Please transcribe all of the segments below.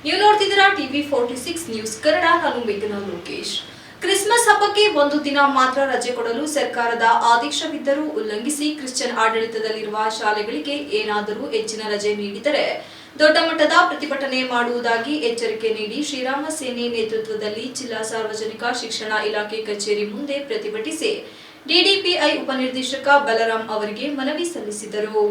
ನೀವು ನೋಡ್ತಿದ್ದೀರಾ TV 46 news Kannada. ನಾನು ಮೇಘನಾ ಲೋಕೇಶ್. ಕ್ರಿಸ್ಮಸ್ ಹಬ್ಬಕ್ಕೆ ಒಂದು ದಿನ ಮಾತ್ರ ರಜೆ ಕೊಡಲು ಸರ್ಕಾರದ ಆದೇಶವಿದ್ದರೂ ಉಲ್ಲಂಘಿಸಿ ಕ್ರಿಶ್ಚಿಯನ್ ಆಡಳಿತದಲ್ಲಿರುವ ಶಾಲೆಗಳಿಗೆ ಏನಾದರೂ ಹೆಚ್ಚಿನ ರಜೆ ನೀಡಿದರೆ ದೊಡ್ಡ ಮಟ್ಟದ ಪ್ರತಿಭಟನೆ ಮಾಡುವುದಾಗಿ ಎಚ್ಚರಿಕೆ ನೀಡಿ ಶ್ರೀರಾಮ ಸೇನೆ ನೇತೃತ್ವದಲ್ಲಿ ಜಿಲ್ಲಾ ಸಾರ್ವಜನಿಕ ಶಿಕ್ಷಣ ಇಲಾಖೆ ಕಚೇರಿ ಮುಂದೆ ಪ್ರತಿಭಟಿಸಿ ಡಿಡಿಪಿಐ ಉಪನಿರ್ದೇಶಕ ಬಲರಾಮ್ ಅವರಿಗೆ ಮನವಿ ಸಲ್ಲಿಸಿದರು.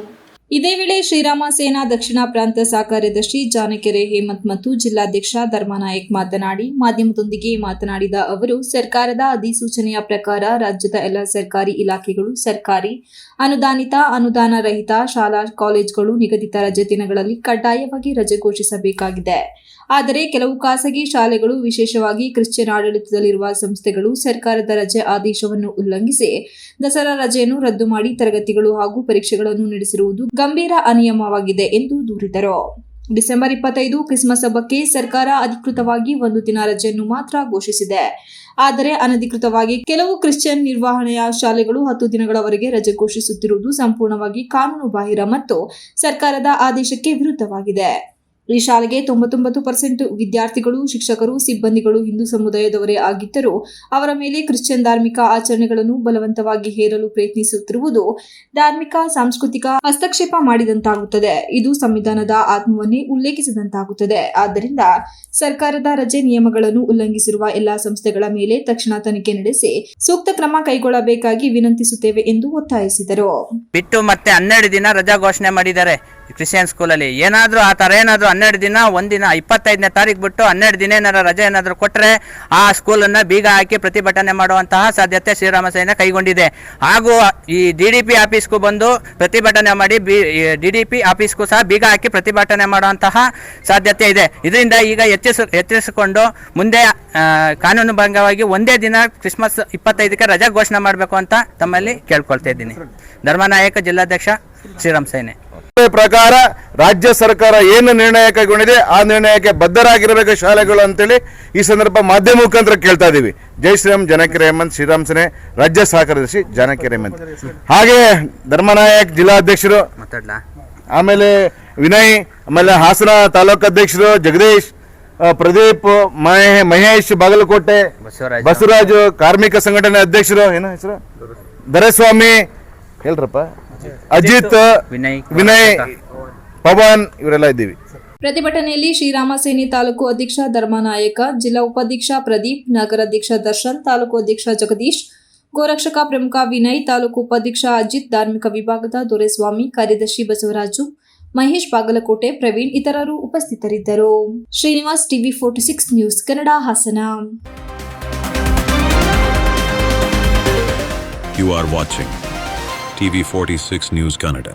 ಇದೇ ವೇಳೆ ಶ್ರೀರಾಮ ಸೇನಾ ದಕ್ಷಿಣ ಪ್ರಾಂತ ಸಹ ಕಾರ್ಯದರ್ಶಿ ಜಾನಕೆರೆ ಹೇಮಂತ್ ಮತ್ತು ಜಿಲ್ಲಾಧ್ಯಕ್ಷ ಧರ್ಮನಾಯಕ್ ಮಾತನಾಡಿ ಮಾಧ್ಯಮದೊಂದಿಗೆ ಮಾತನಾಡಿದ ಅವರು, ಸರ್ಕಾರದ ಅಧಿಸೂಚನೆಯ ಪ್ರಕಾರ ರಾಜ್ಯದ ಎಲ್ಲ ಸರ್ಕಾರಿ ಇಲಾಖೆಗಳು, ಸರ್ಕಾರಿ, ಅನುದಾನಿತ, ಅನುದಾನ ರಹಿತ ಶಾಲಾ ಕಾಲೇಜುಗಳು ನಿಗದಿತ ರಜೆ ದಿನಗಳಲ್ಲಿ ಕಡ್ಡಾಯವಾಗಿ ರಜೆ ಘೋಷಿಸಬೇಕಾಗಿದೆ. ಆದರೆ ಕೆಲವು ಖಾಸಗಿ ಶಾಲೆಗಳು, ವಿಶೇಷವಾಗಿ ಕ್ರಿಶ್ಚಿಯನ್ ಆಡಳಿತದಲ್ಲಿರುವ ಸಂಸ್ಥೆಗಳು ಸರ್ಕಾರದ ರಜೆ ಆದೇಶವನ್ನು ಉಲ್ಲಂಘಿಸಿ ದಸರಾ ರಜೆಯನ್ನು ರದ್ದು ಮಾಡಿ ತರಗತಿಗಳು ಹಾಗೂ ಪರೀಕ್ಷೆಗಳನ್ನು ನಡೆಸಿರುವುದು ಗಂಭೀರ ಅನಿಯಮವಾಗಿದೆ ಎಂದು ದೂರಿದರು. ಡಿಸೆಂಬರ್ 25 ಕ್ರಿಸ್ಮಸ್ ಹಬ್ಬಕ್ಕೆ ಸರ್ಕಾರ ಅಧಿಕೃತವಾಗಿ ಒಂದು ದಿನ ರಜೆಯನ್ನು ಮಾತ್ರ ಘೋಷಿಸಿದೆ. ಆದರೆ ಅನಧಿಕೃತವಾಗಿ ಕೆಲವು ಕ್ರಿಶ್ಚಿಯನ್ ನಿರ್ವಹಣೆಯ ಶಾಲೆಗಳು 10 ದಿನಗಳವರೆಗೆ ರಜೆ ಘೋಷಿಸುತ್ತಿರುವುದು ಸಂಪೂರ್ಣವಾಗಿ ಕಾನೂನು ಬಾಹಿರ ಮತ್ತು ಸರ್ಕಾರದ ಆದೇಶಕ್ಕೆ ವಿರುದ್ಧವಾಗಿದೆ. ಈ ಶಾಲೆಗೆ 99% ವಿದ್ಯಾರ್ಥಿಗಳು, ಶಿಕ್ಷಕರು, ಸಿಬ್ಬಂದಿಗಳು ಹಿಂದೂ ಸಮುದಾಯದವರೇ ಆಗಿದ್ದರೂ ಅವರ ಮೇಲೆ ಕ್ರಿಶ್ಚಿಯನ್ ಧಾರ್ಮಿಕ ಆಚರಣೆಗಳನ್ನು ಬಲವಂತವಾಗಿ ಹೇರಲು ಪ್ರಯತ್ನಿಸುತ್ತಿರುವುದು ಧಾರ್ಮಿಕ ಸಾಂಸ್ಕೃತಿಕ ಹಸ್ತಕ್ಷೇಪ ಮಾಡಿದಂತಾಗುತ್ತದೆ. ಇದು ಸಂವಿಧಾನದ ಆತ್ಮವನ್ನೇ ಉಲ್ಲೇಖಿಸಿದಂತಾಗುತ್ತದೆ. ಆದ್ದರಿಂದ ಸರ್ಕಾರದ ರಜೆ ನಿಯಮಗಳನ್ನು ಉಲ್ಲಂಘಿಸಿರುವ ಎಲ್ಲಾ ಸಂಸ್ಥೆಗಳ ಮೇಲೆ ತಕ್ಷಣ ತನಿಖೆ ನಡೆಸಿ ಸೂಕ್ತ ಕ್ರಮ ಕೈಗೊಳ್ಳಬೇಕಾಗಿ ವಿನಂತಿಸುತ್ತೇವೆ ಎಂದು ಒತ್ತಾಯಿಸಿದರು. ಬಿಟ್ಟು ಮತ್ತೆ 12 ದಿನ ರಜಾ ಘೋಷಣೆ ಮಾಡಿದ್ದಾರೆ ಕ್ರಿಶ್ಚಿಯನ್ ಸ್ಕೂಲಲ್ಲಿ. ಏನಾದರೂ ಆ ಥರ ಏನಾದರೂ 12 ದಿನ, ಒಂದಿನ 25ನೇ ತಾರೀಕು ಬಿಟ್ಟು 12 ದಿನ ಏನಾರು ರಜೆ ಏನಾದರೂ ಕೊಟ್ಟರೆ ಆ ಸ್ಕೂಲನ್ನು ಬೀಗ ಹಾಕಿ ಪ್ರತಿಭಟನೆ ಮಾಡುವಂತಹ ಸಾಧ್ಯತೆ ಶ್ರೀರಾಮ ಸೇನೆ ಕೈಗೊಂಡಿದೆ. ಹಾಗೂ ಈ DDP ಆಫೀಸ್ಗೂ ಬಂದು ಪ್ರತಿಭಟನೆ ಮಾಡಿ DDP ಆಫೀಸ್ಗೂ ಸಹ ಬೀಗ ಹಾಕಿ ಪ್ರತಿಭಟನೆ ಮಾಡುವಂತಹ ಸಾಧ್ಯತೆ ಇದೆ. ಇದರಿಂದ ಈಗ ಎಚ್ಚರಿಸಿಕೊಂಡು ಮುಂದೆ ಕಾನೂನು ಭಂಗವಾಗಿ ಒಂದೇ ದಿನ ಕ್ರಿಸ್ಮಸ್ 25ಕ್ಕೆ ರಜೆ ಘೋಷಣೆ ಮಾಡಬೇಕು ಅಂತ ತಮ್ಮಲ್ಲಿ ಕೇಳ್ಕೊಳ್ತಾ ಇದ್ದೀನಿ. ಧರ್ಮನಾಯಕ, ಜಿಲ್ಲಾಧ್ಯಕ್ಷ, ಶ್ರೀರಾಮ ಸೇನೆ. ಪ್ರಕಾರ ರಾಜ್ಯ ಸರ್ಕಾರ ಏನು ನಿರ್ಣಯ ಕೈಗೊಂಡಿದೆ ಆ ನಿರ್ಣಯಕ್ಕೆ ಬದ್ಧರಾಗಿರಬೇಕು ಶಾಲೆಗಳು ಅಂತೇಳಿ ಈ ಸಂದರ್ಭ ಮಾಧ್ಯಮ ಮುಖಾಂತರ ಕೇಳ್ತಾ ಇದೀವಿ. ಜೈ ಶ್ರೀರಾಮ್, ಜಾನಕೆರೆ ಹೇಮಂತ್, ಶ್ರೀರಾಮ್ ಸೇನೆ ರಾಜ್ಯ ಸಹ ಕಾರ್ಯದರ್ಶಿ ಜಾನಕೆರೆ ಹೇಮಂತ್, ಹಾಗೆ ಧರ್ಮನಾಯಕ್ ಜಿಲ್ಲಾಧ್ಯಕ್ಷರು, ಆಮೇಲೆ ವಿನಯ್, ಆಮೇಲೆ ಹಾಸನ ತಾಲೂಕು ಅಧ್ಯಕ್ಷರು ಜಗದೀಶ್, ಪ್ರದೀಪ್, ಮಹೇಶ್ ಬಾಗಲಕೋಟೆ, ಬಸವರಾಜು, ಕಾರ್ಮಿಕ ಸಂಘಟನೆ ಅಧ್ಯಕ್ಷರು, ಏನೋ ಹೆಸರು, ದೊರೆಸ್ವಾಮಿ, ಹೇಳ್ರಪ್ಪ, ಅಜಿತ್, ವಿನಯ್, ಪವನ್, ಇವರೆಲ್ಲ ಇದ್ದೀವಿ. ಪ್ರತಿಭಟನೆಯಲ್ಲಿ ಶ್ರೀರಾಮ ಸೇನೆ ತಾಲೂಕು ಅಧ್ಯಕ್ಷ ಧರ್ಮನಾಯಕ, ಜಿಲ್ಲಾ ಉಪಾಧ್ಯಕ್ಷ ಪ್ರದೀಪ್, ನಗರಾಧ್ಯಕ್ಷ ದರ್ಶನ್, ತಾಲೂಕು ಅಧ್ಯಕ್ಷ ಜಗದೀಶ್, ಗೋರಕ್ಷಕ ಪ್ರಮುಖ ವಿನಯ್, ತಾಲೂಕು ಉಪಾಧ್ಯಕ್ಷ ಅಜಿತ್, ಧಾರ್ಮಿಕ ವಿಭಾಗದ ದೊರೆಸ್ವಾಮಿ, ಕಾರ್ಯದರ್ಶಿ ಬಸವರಾಜು, ಮಹೇಶ್ ಬಾಗಲಕೋಟೆ, ಪ್ರವೀಣ್ ಇತರರು ಉಪಸ್ಥಿತರಿದ್ದರು. Srinivas, TV 46 news Kannada, Hassan. You are watching TV 46 News Kannada.